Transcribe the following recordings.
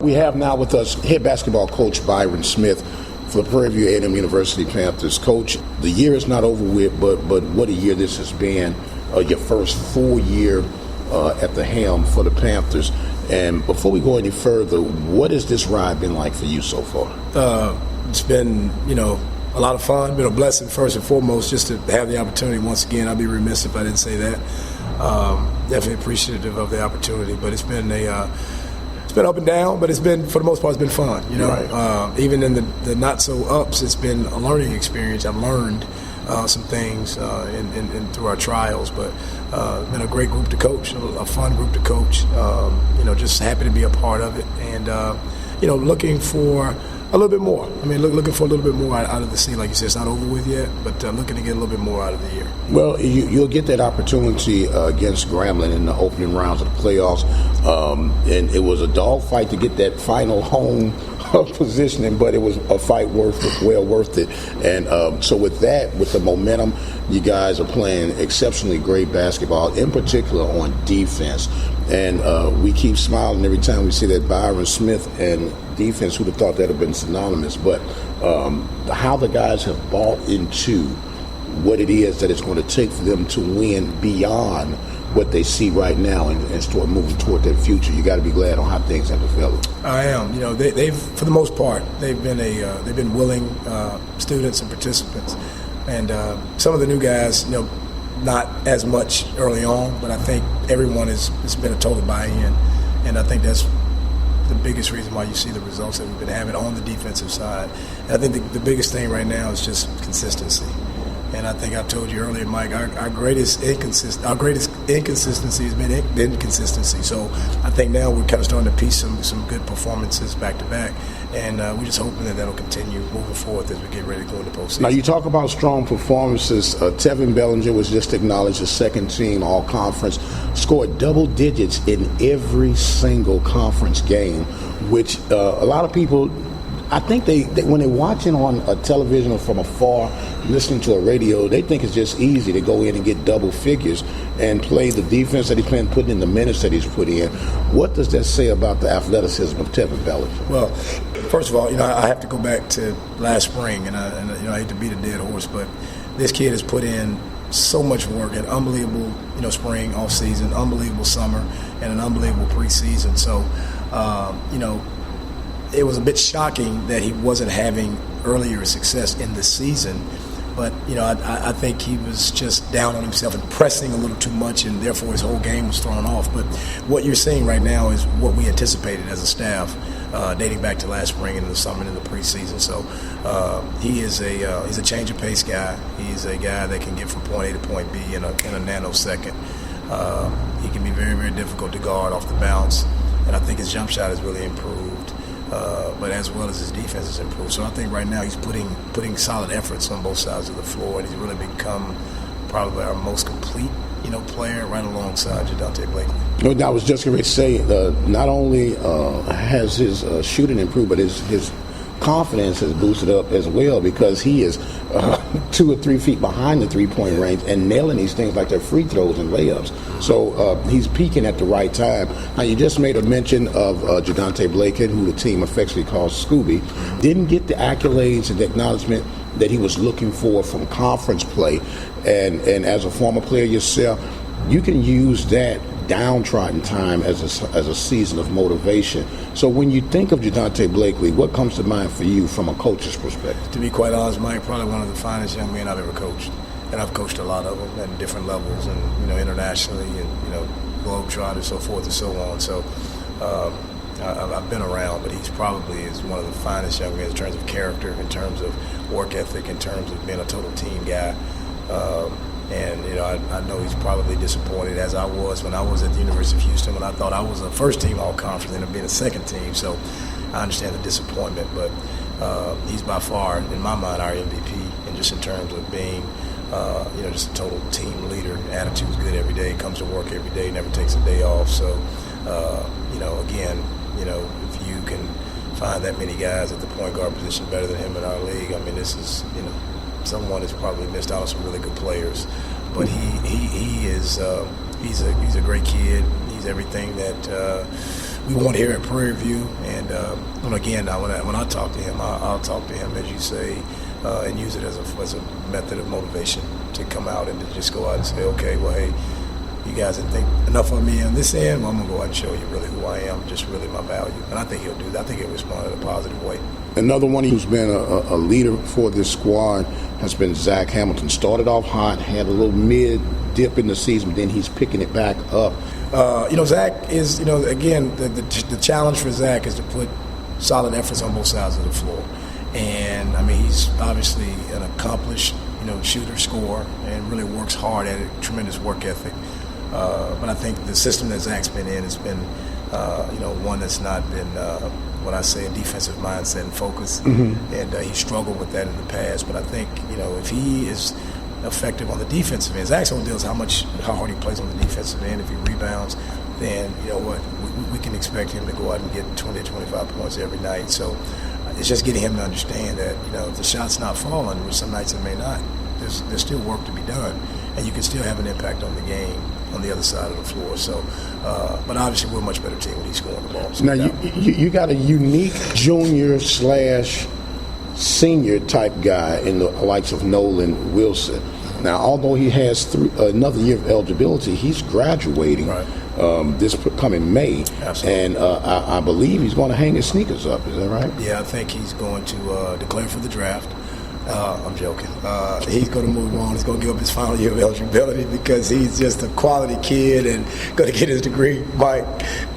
We have now with us head basketball coach Byron Smith for the Prairie View A&M University Panthers. Coach, the year is not over with, but what a year this has been. Your first full year at the helm for the Panthers. And before we go any further, what has this ride been like for you so far? It's been, a lot of fun. Been a blessing first and foremost just to have the opportunity once again. I'd be remiss if I didn't say that. Definitely appreciative of the opportunity, but it's been it's been up and down, but it's been, for the most part, it's been fun. Right. Even in the not so ups, it's been a learning experience. I've learned some things in through our trials, but been a great group to coach, a fun group to coach. Just happy to be a part of it, and looking for a little bit more. Looking for a little bit more out of the season. Like you said, it's not over with yet, but looking to get a little bit more out of the year. Well, you'll get that opportunity against Grambling in the opening rounds of the playoffs, and it was a dogfight to get that final home positioning, but it was a fight well worth it. And so with that, with the momentum, you guys are playing exceptionally great basketball, in particular on defense. And we keep smiling every time we see that Byron Smith and defense. Who'd have thought that would have been synonymous? But how the guys have bought into what it is that it's going to take for them to win beyond what they see right now and start moving toward that future. You got to be glad on how things have developed. I am. They've for the most part they've been willing students and participants, and some of the new guys, not as much early on, but I think everyone has been a total buy-in, and I think that's the biggest reason why you see the results that we've been having on the defensive side. And I think the biggest thing right now is just consistency. And I think I told you earlier, Mike, our greatest inconsistency has been inconsistency. So I think now we're kind of starting to piece some good performances back to back, and we're just hoping that that'll continue moving forward as we get ready to go into postseason. Now you talk about strong performances. Tevin Bellinger was just acknowledged as second team all conference, scored double digits in every single conference game, which a lot of people, I think they when they're watching on a television or from afar, listening to a radio, they think it's just easy to go in and get double figures and play the defense that he's playing, putting in the minutes that he's put in. What does that say about the athleticism of Tevin Bellinger? Well, first of all, I have to go back to last spring, and I hate to beat a dead horse, but this kid has put in so much work, an unbelievable spring, off season, unbelievable summer, and an unbelievable preseason. So, it was a bit shocking that he wasn't having earlier success in the season. But, I think he was just down on himself and pressing a little too much, and therefore his whole game was thrown off. But what you're seeing right now is what we anticipated as a staff, dating back to last spring and in the summer and in the preseason. So he's a change of pace guy. He's a guy that can get from point A to point B in a nanosecond. He can be very, very difficult to guard off the bounce, and I think his jump shot has really improved. But as well as his defense has improved. So I think right now he's putting solid efforts on both sides of the floor, and he's really become probably our most complete, player right alongside Jadante Blakely. I was just going to say, not only has his shooting improved, but his confidence has boosted up as well, because he is 2 or 3 feet behind the three-point range and nailing these things like they're free throws and layups. So he's peaking at the right time. Now, you just made a mention of Jadante Blakely, who the team affectionately calls Scooby. Didn't get the accolades and the acknowledgement that he was looking for from conference play. And as a former player yourself, you can use that downtrodden time as a season of motivation. So when you think of Jadante Blakely, what comes to mind for you from a coach's perspective? To be quite honest, Mike, probably one of the finest young men I've ever coached. And I've coached a lot of them at different levels, and internationally, and globetrot and so forth and so on. So I've been around, but he's probably is one of the finest young men in terms of character, in terms of work ethic, in terms of being a total team guy. And, I know he's probably disappointed, as I was when I was at the University of Houston, when I thought I was a first-team all-conference, ended up being a second team. So I understand the disappointment, but he's by far, in my mind, our MVP, and just in terms of being, just a total team leader. Attitude's good every day, comes to work every day, never takes a day off. So, again, if you can find that many guys at the point guard position better than him in our league, this is, someone has probably missed out on some really good players, but he is he's a great kid. He's everything that we want here at Prairie View. And again, when I talk to him, I'll talk to him, as you say, and use it as a method of motivation to come out and to just go out and say, okay, well, hey, you guys didn't think enough of me on this end. Well, I'm going to go out and show you really who I am, just really my value. And I think he'll do that. I think he'll respond in a positive way. Another one who's been a leader for this squad has been Zach Hamilton. Started off hot, had a little mid-dip in the season, but then he's picking it back up. Zach is, again, the challenge for Zach is to put solid efforts on both sides of the floor. And, I mean, he's obviously an accomplished, shooter, scorer, and really works hard at it, tremendous work ethic. But I think the system that Zach's been in has been, one that's not been, what I say, a defensive mindset and focus. Mm-hmm. And he struggled with that in the past. But I think, if he is effective on the defensive end, Zach's whole deal is how hard he plays on the defensive end. If he rebounds, then, we can expect him to go out and get 20 or 25 points every night. So it's just getting him to understand that, if the shot's not falling, which some nights it may not, there's still work to be done. And you can still have an impact on the game on the other side of the floor. So, but obviously we're a much better team when he's scoring the ball. So now, you got a unique junior / senior type guy in the likes of Nolan Wilson. Now, although he has another year of eligibility, he's graduating this coming May. Absolutely. And I believe he's going to hang his sneakers up. Is that right? Yeah, I think he's going to declare for the draft. I'm joking. He's going to move on. He's going to give up his final year of eligibility because he's just a quality kid and going to get his degree, Mike.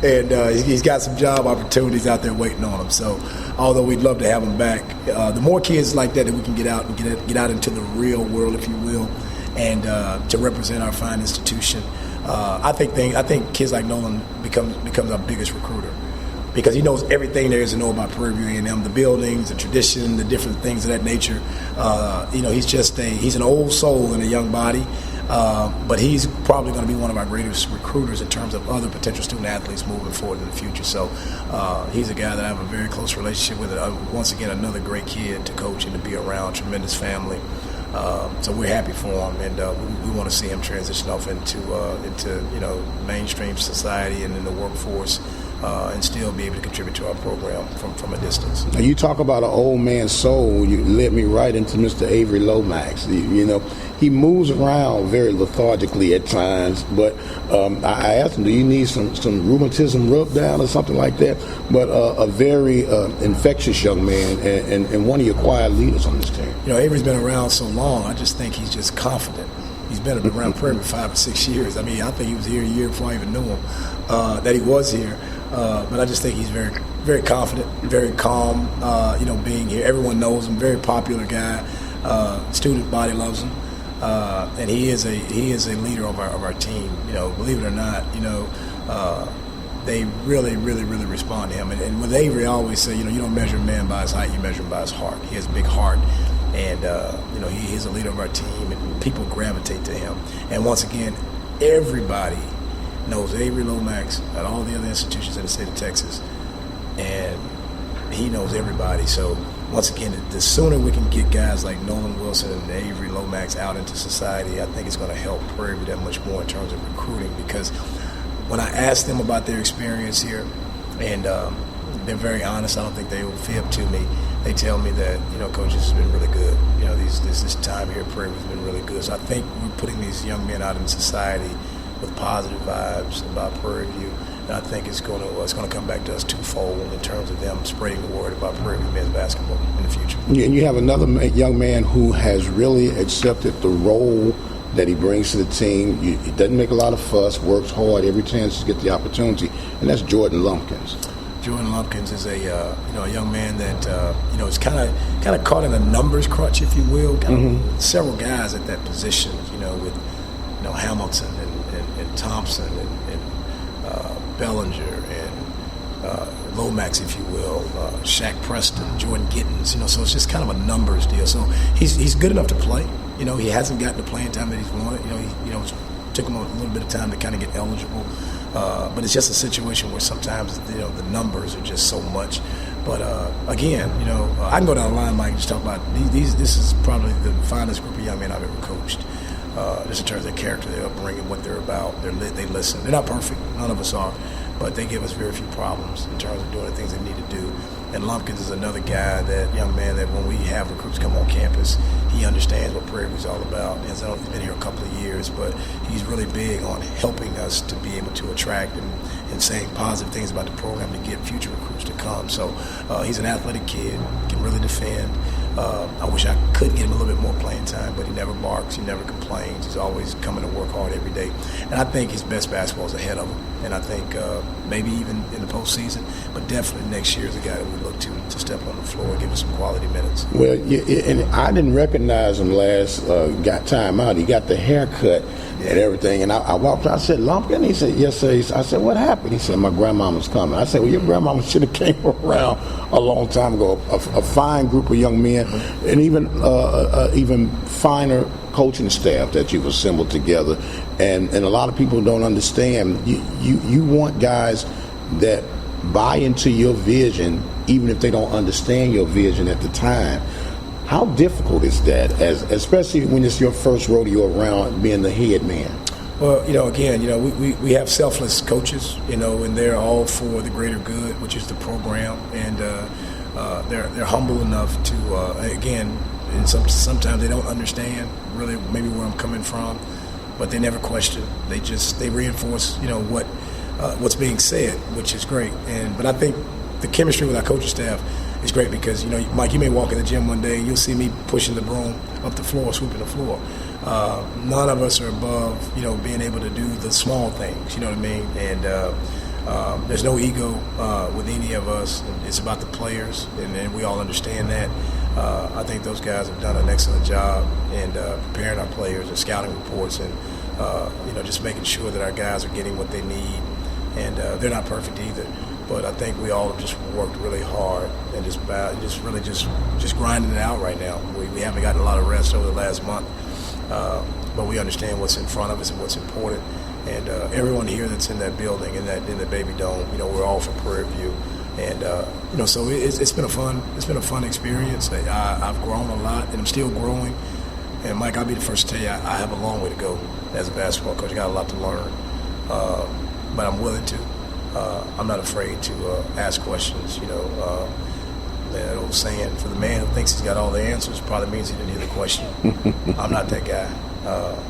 And he's got some job opportunities out there waiting on him. So, although we'd love to have him back, the more kids like that we can get out and get out into the real world, if you will, and to represent our fine institution. I think kids like Nolan becomes our biggest recruiter, because he knows everything there is to know about Prairie View A&M, the buildings, the tradition, the different things of that nature. He's an old soul in a young body, but he's probably going to be one of our greatest recruiters in terms of other potential student athletes moving forward in the future. So he's a guy that I have a very close relationship with. Once again, another great kid to coach and to be around, tremendous family. So we're happy for him, and we want to see him transition off into mainstream society and in the workforce. And still be able to contribute to our program from a distance. Now, you talk about an old man's soul. You led me right into Mr. Avery Lomax. He moves around very lethargically at times, but I asked him, do you need some rheumatism rub down or something like that? But a very infectious young man and one of your quiet leaders on this team. Avery's been around so long, I just think he's just confident. He's been around Prairie for 5 or 6 years. I mean, I think he was here a year before I even knew him, that he was here. But I just think he's very, very confident, very calm, being here. Everyone knows him, very popular guy. Student body loves him. And he is a leader of our team. Believe it or not, they really, really, really respond to him. And with Avery, I always say, you don't measure a man by his height, you measure him by his heart. He has a big heart. And, he is a leader of our team, and people gravitate to him. And once again, everybody knows Avery Lomax at all the other institutions in the state of Texas, and he knows everybody. So once again, the sooner we can get guys like Nolan Wilson and Avery Lomax out into society, I think it's going to help Prairie View that much more in terms of recruiting, because when I ask them about their experience here, and they're very honest, I don't think they will fib to me. They tell me that, Coach, this has been really good. This time here at Prairie View has been really good. So I think we're putting these young men out in society with positive vibes about Prairie View, and I think it's going to come back to us twofold in terms of them spreading the word about Prairie View men's basketball in the future. Yeah, and you have another young man who has really accepted the role that he brings to the team. He doesn't make a lot of fuss, works hard every chance to get the opportunity, and that's Jordan Lumpkins. Jordan Lumpkins is a young man that is kind of caught in a numbers crunch, if you will. Several guys at that position, with Hamilton and Thompson and Bellinger and Lomax, if you will, Shaq Preston, Jordan Gittins. So it's just kind of a numbers deal. So he's good enough to play. He hasn't gotten the playing time that he's wanted. It took him a little bit of time to kind of get eligible. But it's just a situation where sometimes the numbers are just so much. But again, I can go down the line, Mike, and just talk about these. This is probably the finest group of young men I've ever coached. Just in terms of their character, their upbringing, what they're about. They listen. They're not perfect. None of us are. but they give us very few problems in terms of doing the things they need to do. And Lumpkins is another guy, that young man, that when we have recruits come on campus, he understands what Prairie View is all about. He's been here a couple of years, but he's really big on helping us to be able to attract and saying positive things about the program to get future recruits to come. So he's an athletic kid, can really defend. I wish I could get him a little bit more playing time, but he never barks, he never complains. He's always coming to work hard every day. And I think his best basketball is ahead of him. And I think maybe even in the postseason, but definitely next year is a guy that we look to step on the floor and give us some quality minutes. Well, and I didn't recognize him last got time out. He got the haircut and everything. And I walked out, I said, Lumpkin? He said, yes, sir. I said, what happened? He said, my grandmama's coming. I said, well, your grandmama should have came around a long time ago. A fine group of young men, and even finer coaching staff that you've assembled together. And a lot of people don't understand. You want guys that buy into your vision, even if they don't understand your vision at the time. How difficult is that, especially when it's your first rodeo around being the head man? Well, again, we have selfless coaches, and they're all for the greater good, which is the program, and they're humble enough to, again, and sometimes they don't understand really maybe where I'm coming from, but they never question. They reinforce, what's being said, which is great. But I think the chemistry with our coaching staff is great because, Mike, you may walk in the gym one day and you'll see me pushing the broom up the floor, sweeping the floor. None of us are above, being able to do the small things, you know what I mean? And there's no ego with any of us. It's about the players, and we all understand that. I think those guys have done an excellent job in preparing our players and scouting reports and, just making sure that our guys are getting what they need. And they're not perfect either. But I think we all have just worked really hard and just grinding it out right now. We haven't gotten a lot of rest over the last month, but we understand what's in front of us and what's important. And everyone here that's in that building, in the Baby Dome, we're all from Prairie View. And so it's been a fun experience. I've grown a lot, and I'm still growing. And Mike, I'll be the first to tell you, I have a long way to go as a basketball coach. I got a lot to learn, but I'm willing to. I'm not afraid to ask questions. That old saying, for the man who thinks he's got all the answers, probably means he didn't hear the question. I'm not that guy.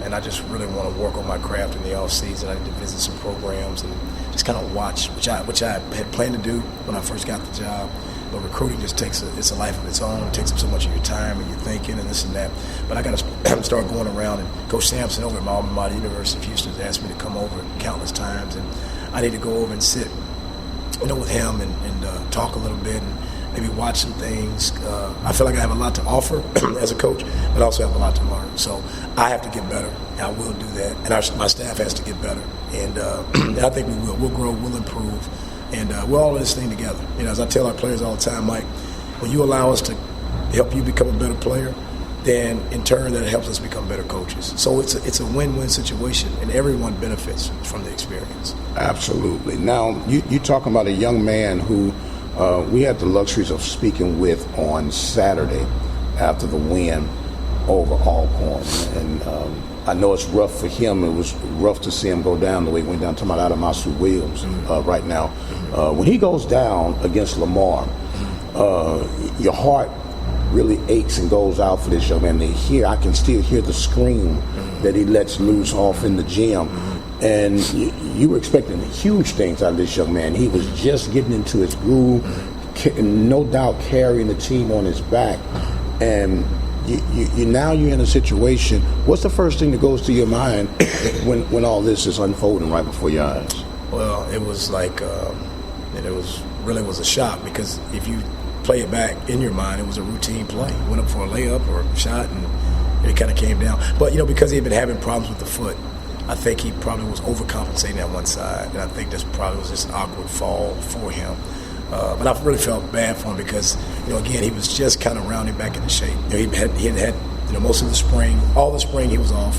And I just really want to work on my craft in the off season. I need to visit some programs and just kind of watch, which I had planned to do when I first got the job. But recruiting just it's a life of its own. It takes up so much of your time and your thinking and this and that. But I got to start going around. And Coach Sampson over at my alma mater, University of Houston, has asked me to come over countless times. And I need to go over and sit, with him and talk a little bit and maybe watch some things. I feel like I have a lot to offer as a coach, but I also have a lot to learn. So I have to get better, and I will do that. And my staff has to get better. And I think we will. We'll grow, we'll improve, and we're all in this thing together. As I tell our players all the time, Mike, when you allow us to help you become a better player, then in turn that helps us become better coaches. So it's a win-win situation, and everyone benefits from the experience. Absolutely. Now, you talking about a young man who we had the luxuries of speaking with on Saturday after the win over Alcorn. And I know it's rough for him. It was rough to see him go down the way he went down. Talking about Adamasu Williams right now. When he goes down against Lamar, your heart really aches and goes out for this young man. I can still hear the scream that he lets loose off in the gym. And you were expecting huge things out of this young man. He was just getting into his groove, no doubt carrying the team on his back. And now you're in a situation. What's the first thing that goes to your mind when all this is unfolding right before your eyes? Well, it was like, and it was a shock, because if you play it back in your mind, it was a routine play. Went up for a layup or a shot, and it kind of came down. But, because he had been having problems with the foot, I think he probably was overcompensating at one side, and I think this probably was just an awkward fall for him. But I really felt bad for him because, again, he was just kind of rounding back into shape. He had most of the spring, all the spring he was off,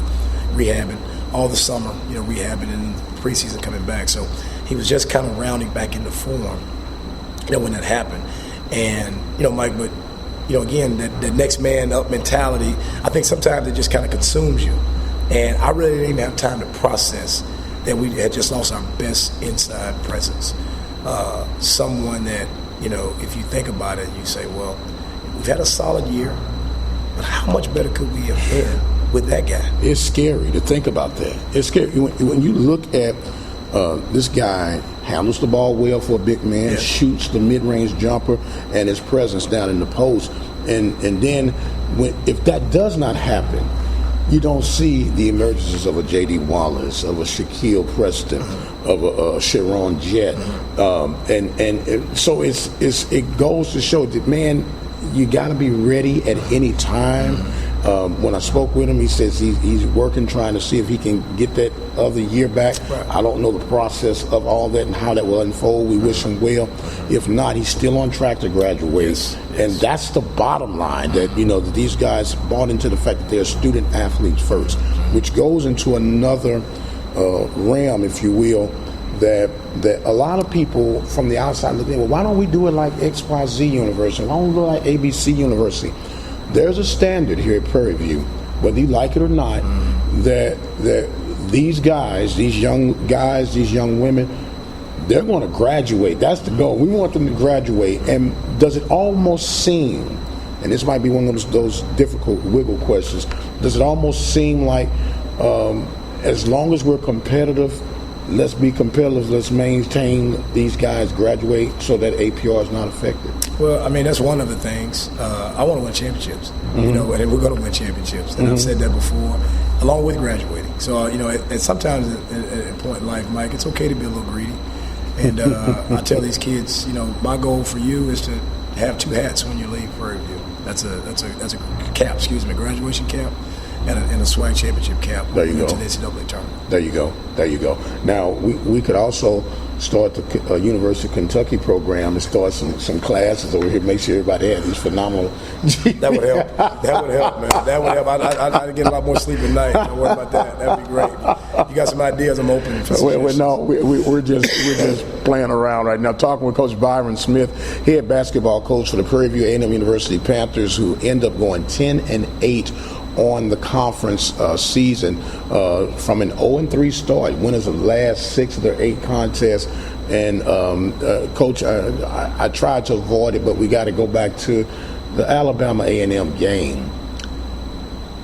rehabbing, all the summer, rehabbing, and the preseason coming back. So he was just kind of rounding back into form, when that happened. And, Mike, but, again, that next man up mentality, I think sometimes it just kind of consumes you. And I really didn't even have time to process that we had just lost our best inside presence. Someone that, if you think about it, you say, well, we've had a solid year, but how much better could we have been with that guy? It's scary to think about that. It's scary. When you look at this guy handles the ball well for a big man, shoots the mid-range jumper, and his presence down in the post. And then if that does not happen, you don't see the emergences of a J.D. Wallace, of a Shaquille Preston, of a Sharon Jett. And so it goes to show that, man, you got to be ready at any time. When I spoke with him, he says he's working, trying to see if he can get that other year back. Right. I don't know the process of all that and how that will unfold. We wish him well. If not, he's still on track to graduate. Yes. And that's the bottom line, that, that these guys bought into the fact that they're student athletes first, which goes into another realm, if you will, that a lot of people from the outside look at, well, why don't we do it like XYZ University? Why don't we do it like ABC University? There's a standard here at Prairie View, whether you like it or not, that these guys, these young women, they're going to graduate. That's the goal. We want them to graduate. And does it almost seem, and this might be one of those difficult wiggle questions, does it almost seem like as long as we're competitive, let's be competitive, let's maintain these guys graduate so that APR is not affected? Well, I mean, that's one of the things. I want to win championships, and we're going to win championships. And I've said that before, along with graduating. So, and sometimes at a point in life, Mike, it's okay to be a little greedy. And I tell these kids, my goal for you is to have 2 hats when you leave Prairie View. That's a cap, graduation cap. And a SWAC championship cap. There you go. To the NCAA tournament. There you go. Now, we could also start the University of Kentucky program and start some classes over here, make sure everybody had these phenomenal That would help. Man. That would help. I'd get a lot more sleep at night. Don't worry about that. That would be great. You got some ideas, I'm open for suggestions. We're just playing around right now. Talking with Coach Byron Smith, head basketball coach for the Prairie View A&M University Panthers, who end up going 10-8 on the conference season from an 0-3 start, winners of the last 6 of their 8 contests. And Coach, I tried to avoid it, but we got to go back to the Alabama A&M game.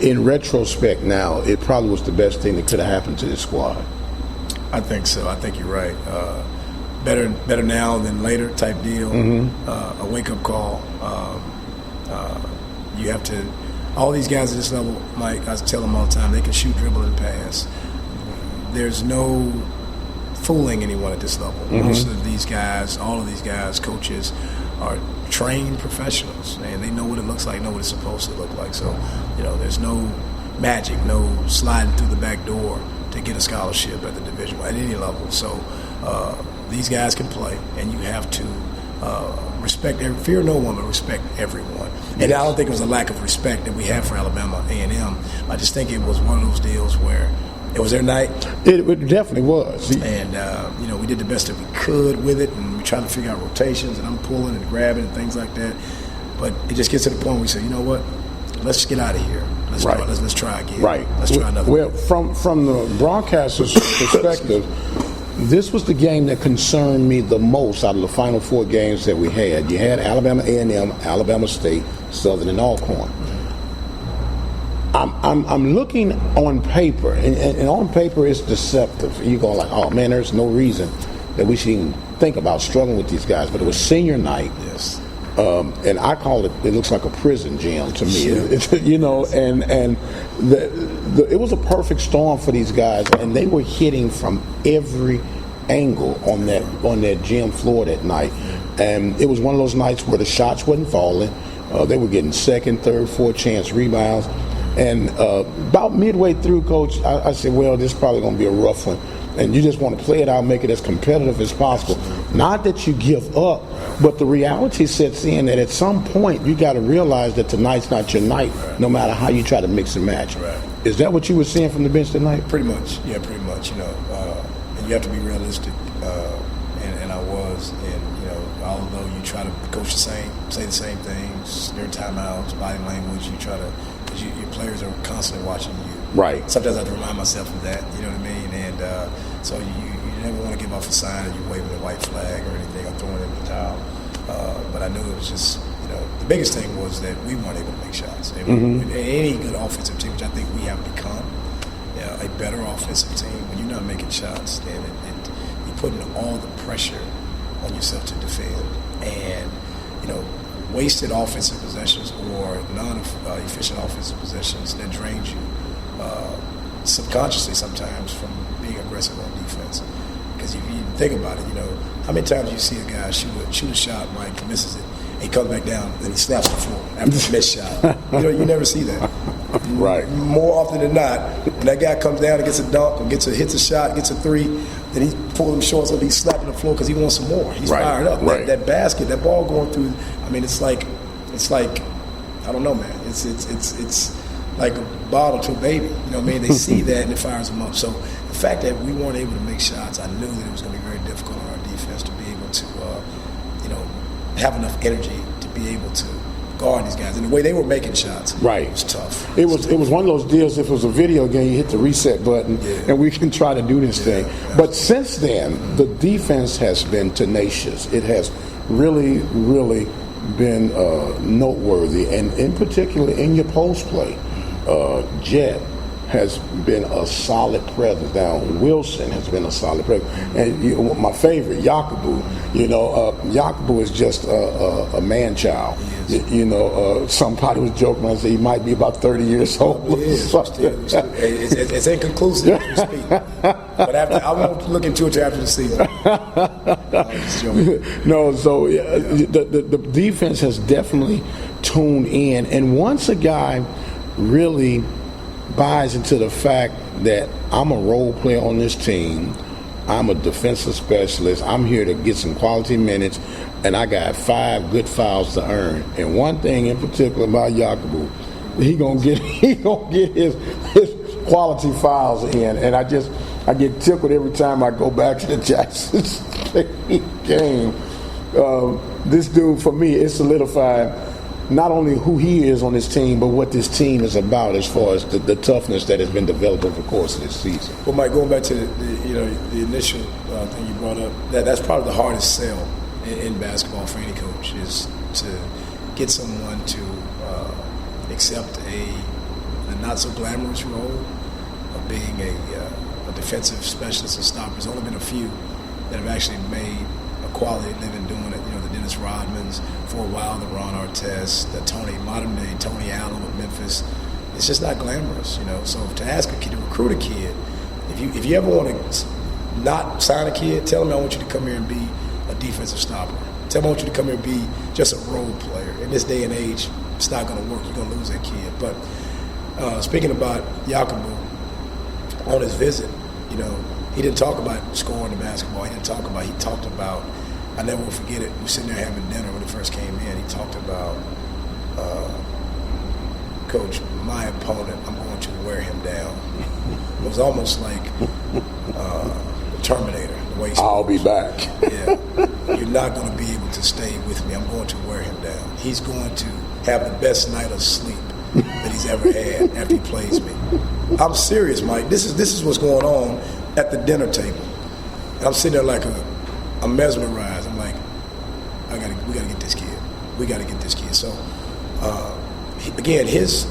In retrospect now, it probably was the best thing that could have happened to this squad. I think so. I think you're right. Better now than later type deal. A wake-up call. You have to... All these guys at this level, Mike, I tell them all the time, they can shoot, dribble, and pass. There's no fooling anyone at this level. Most of these guys, all of these guys, coaches, are trained professionals, and they know what it looks like, know what it's supposed to look like. So, there's no magic, no sliding through the back door to get a scholarship at the Division at any level. So these guys can play, and you have to fear no one, but respect everyone. And I don't think it was a lack of respect that we have for Alabama A&M. I just think it was one of those deals where it was their night. It definitely was. And, we did the best that we could with it, and we tried to figure out rotations, and I'm pulling and grabbing and things like that. But it just gets to the point where we say, you know what, let's just get out of here. Let's try again. Right. Let's try another one. Well, from the broadcaster's perspective, this was the game that concerned me the most out of the Final 4 games that we had. You had Alabama A&M, Alabama State, Southern, and Alcorn. I'm looking on paper, and on paper it's deceptive. You go like, oh man, there's no reason that we should even think about struggling with these guys. But it was senior night. Yes. And I call it looks like a prison gym to me. It was a perfect storm for these guys, and they were hitting from every angle on that gym floor that night. And it was one of those nights where the shots wasn't falling. They were getting second, third, fourth chance rebounds. And about midway through, Coach, I said, well, this is probably going to be a rough one. And you just want to play it out, make it as competitive as possible. Not that you give up, but the reality sets in that at some point you got to realize that tonight's not your night, no matter how you try to mix and match. Right. Is that what you were seeing from the bench tonight? Pretty much, yeah, pretty much. And you have to be realistic, and I was. And although you try to coach say the same things, their timeouts, body language, you try to because your players are constantly watching you. Right. Sometimes I have to remind myself of that, you know what I mean? And so you never want to give off a sign that you're waving a white flag or anything or throwing in the towel. But I knew it was just, the biggest thing was that we weren't able to make shots. And any good offensive team, which I think we have become, a better offensive team, when you're not making shots, then you're putting all the pressure on yourself to defend. And, wasted offensive possessions or non-efficient offensive possessions that drains you subconsciously sometimes from being aggressive on defense. Because if you think about it, how many times you see a guy shoot a shot, Mike, misses it, and he comes back down and he snaps the floor after a missed shot. You never see that. Right. More often than not, when that guy comes down and gets a dunk or hits a shot, gets a three, then he's pulling them shorts up, he's slapping the floor because he wants some more. He's fired up. Right. That basket, that ball going through, it's like I don't know, man. It's like a bottle to a baby. They see that and it fires them up. So the fact that we weren't able to make shots, I knew that it was going to be very difficult on our defense to be able to, have enough energy to be able to guard these guys. And the way they were making shots, it was tough. It was one of those deals. If it was a video game, you hit the reset button, and we can try to do this thing. But since then, the defense has been tenacious. It has really, really been noteworthy, and in particular in your post play, Jet has been a solid presence. Now Wilson has been a solid presence, and my favorite, Yakubu. Yakubu is just a man child. Somebody was joking when I said he might be about 30 years old. It's inconclusive as we speak. But I won't look into it till after the season. No, so the defense has definitely tuned in, and once a guy really buys into the fact that I'm a role player on this team, I'm a defensive specialist, I'm here to get some quality minutes, and I got 5 good fouls to earn. And one thing in particular about Yakubu, he gonna get his quality fouls in, and I get tickled every time I go back to the Jackson State game. This dude, for me, it solidified not only who he is on this team, but what this team is about as far as the toughness that has been developed over the course of this season. Well, Mike, going back to the initial thing you brought up, that's probably the hardest sell in basketball for any coach, is to get someone to accept a not so glamorous role of being a defensive specialist and stopper. There's only been a few that have actually made a quality living doing it. The Dennis Rodmans, for a while, the Ron Artest, the modern day Tony Allen with Memphis. It's just not glamorous, So to ask a kid, to recruit a kid, if you ever want to not sign a kid, tell him I want you to come here and be a defensive stopper. Tell him I want you to come here and be just a role player. In this day and age, it's not going to work. You're going to lose that kid. But speaking about Yakubu, on his visit, he didn't talk about scoring the basketball. He talked about, I never will forget it, we were sitting there having dinner when he first came in. He talked about, Coach, my opponent, I'm going to wear him down. It was almost like the Terminator, the way he spoke. I'll be back. Yeah. You're not going to be able to stay with me. I'm going to wear him down. He's going to have the best night of sleep that he's ever had after he plays me. I'm serious, Mike. This is what's going on at the dinner table. And I'm sitting there like I'm mesmerized. I'm like, we got to get this kid. We got to get this kid. So, again, his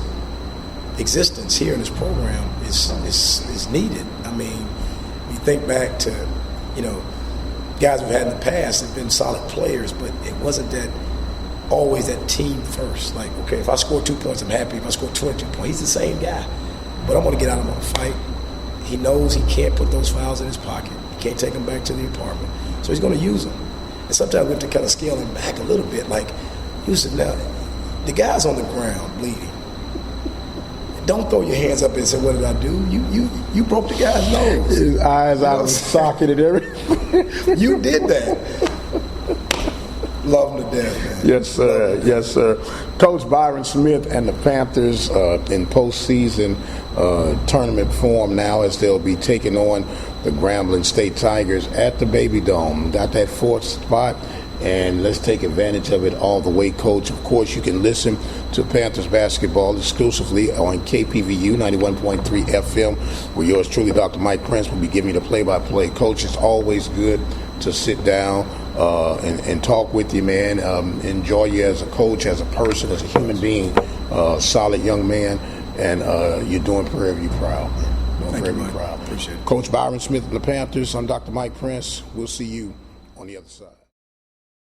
existence here in this program is needed. I mean, you think back to, guys we've had in the past have been solid players, but it wasn't that always that team first. Like, okay, if I score 2 points, I'm happy. If I score 22 points, he's the same guy. But I'm going to get out of him on a fight. He knows he can't put those fouls in his pocket. He can't take them back to the apartment. So he's going to use them. And sometimes we have to kind of scale him back a little bit. Like, Houston, now, the guy's on the ground bleeding. Don't throw your hands up and say, what did I do? You broke the guy's nose. His eyes out of the socket and everything. You did that. Love him to death, man. Yes, sir. Yes, sir. Coach Byron Smith and the Panthers in postseason tournament form now, as they'll be taking on the Grambling State Tigers at the Baby Dome. Got that 4th spot and let's take advantage of it all the way, Coach. Of course, you can listen to Panthers basketball exclusively on KPVU 91.3 FM, where yours truly, Dr. Mike Prince, will be giving you the play-by-play. Coach, it's always good to sit down and talk with you, man. Enjoy you as a coach, as a person, as a human being, solid young man, and you're doing Prairie View proud. Thank you, Mike. Appreciate it. Coach Byron Smith of the Panthers, I'm Dr. Mike Prince. We'll see you on the other side.